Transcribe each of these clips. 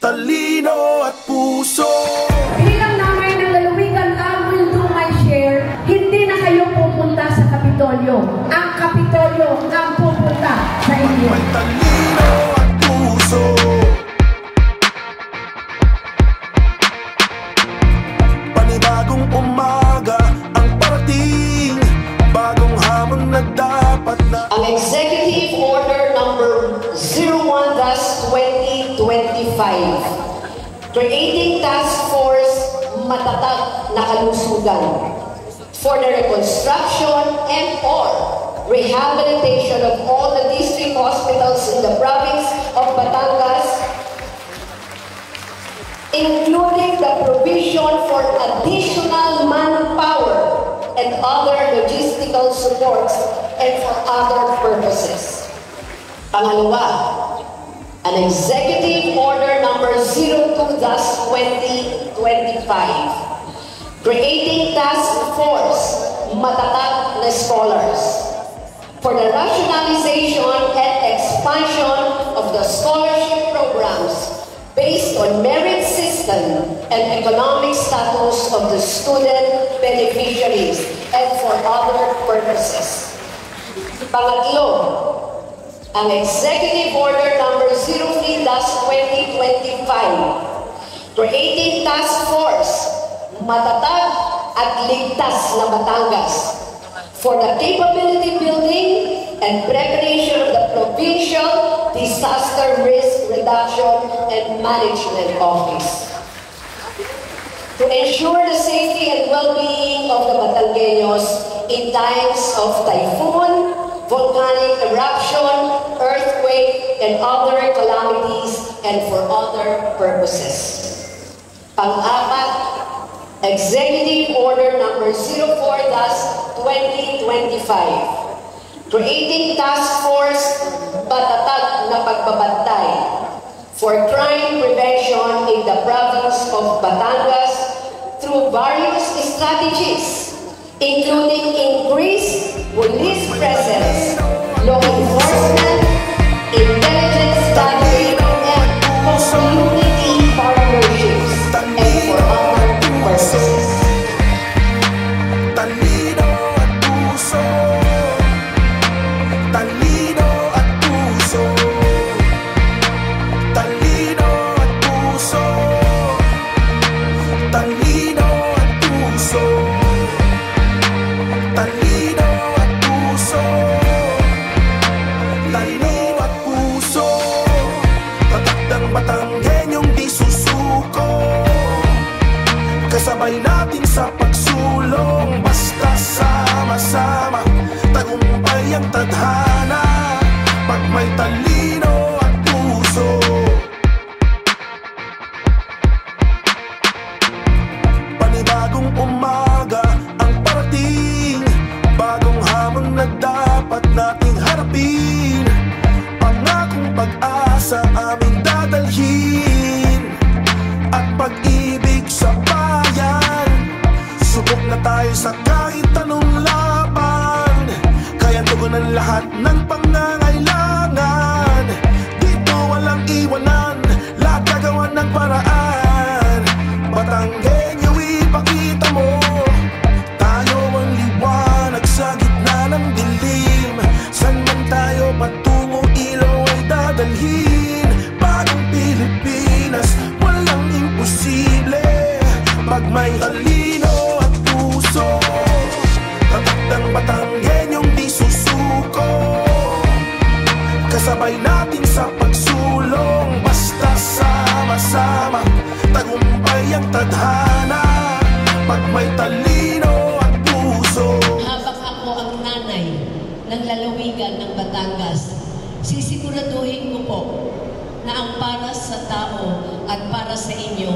talino at puso. Bilang namin ng lalawigan ang will do my share, hindi na kayo pupunta sa Kapitolyo. Ang Kapitolyo ang pupunta sa inyo. May talino at puso. Panibagong umaga ang parating, bagong hamon na dapat na. Ang Executive Order number 01-2025, creating task force matatag na kalusugan for the reconstruction and or rehabilitation of all the district hospitals in the province of Batangas, including the provision for additional manpower and other logistical supports and for other purposes. Pangalawa, an Executive Order number 02-2025, creating task force matatag na scholars for the rationalization and expansion of the scholarship programs based on merit system and economic status of the student beneficiaries and for other purposes. Pangatlo, ang Executive Order number 03-2025, creating task force matatag at ligtas na Batangas for the capability building and preparation of the Provincial Disaster Risk Reduction and Management Office to ensure the safety and well-being of the Batangueños in times of typhoon, volcanic eruption, earthquake, and other calamities and for other purposes. Pang-apat, Executive Order number 04-2025, creating task force matatag na pagbabantay for crime prevention in the province of Batangas through various strategies, including increased police presence, law enforcement, intelligence gathering, and community partnerships, and for other purposes. Talino at puso. Talino at puso. Talino at puso. Talino at puso. Talino at puso. Talino at puso. Tatak ng Batanggenyong di susuko. Kasabay natin sa pagsulong, basta sama-sama, tagumpay ang tadhana, pag may talino at puso. Panibagong umaga ang parating, bagong hamon na dapat nating harapin. Pangakong pag-asa aming dadalhin, at pag-ibig sa bayan. Subok na tayo sa kahit anong laban, kaya tugunan lahat ng pangangailangan. Dito walang iwanan, lahat gagawan ng paraan. Batanggenyo, ipakita mo, tayo ang liwanag sa gitna ng dilim. San man tayo patungo, ilaw ay dadalhin. Bagong Pilipinas, walang imposible pag may talino at puso. Tatak ng Batanggenyong di susuko. Kasabay natin sa pagsulong, basta sama-sama, tagumpay ang tadhana, pag may talino at puso. Habang ako ang nanay ng lalawigan ng Batangas, sisiguraduhin ko po na ang para sa tao at para sa inyo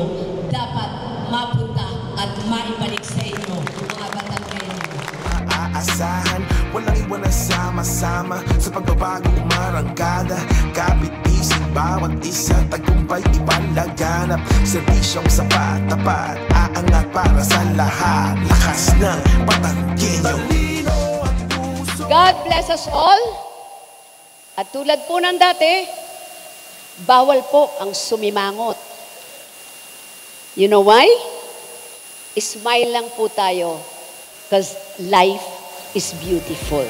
dapat mapunta at maibalik sa inyo, mga Batanggenyo. Aasahan, walang iwanan, sama-sama sa pagbabago umarangkada. Kapit-isip bawat isa, tagumpay ipalaganap. Serbisyong sapat, tapat, aangat para sa lahat. Lakas ng Batanggenyo. God bless us all. At tulad po ng dati, bawal po ang sumimangot. You know why? Smile lang po tayo because life is beautiful.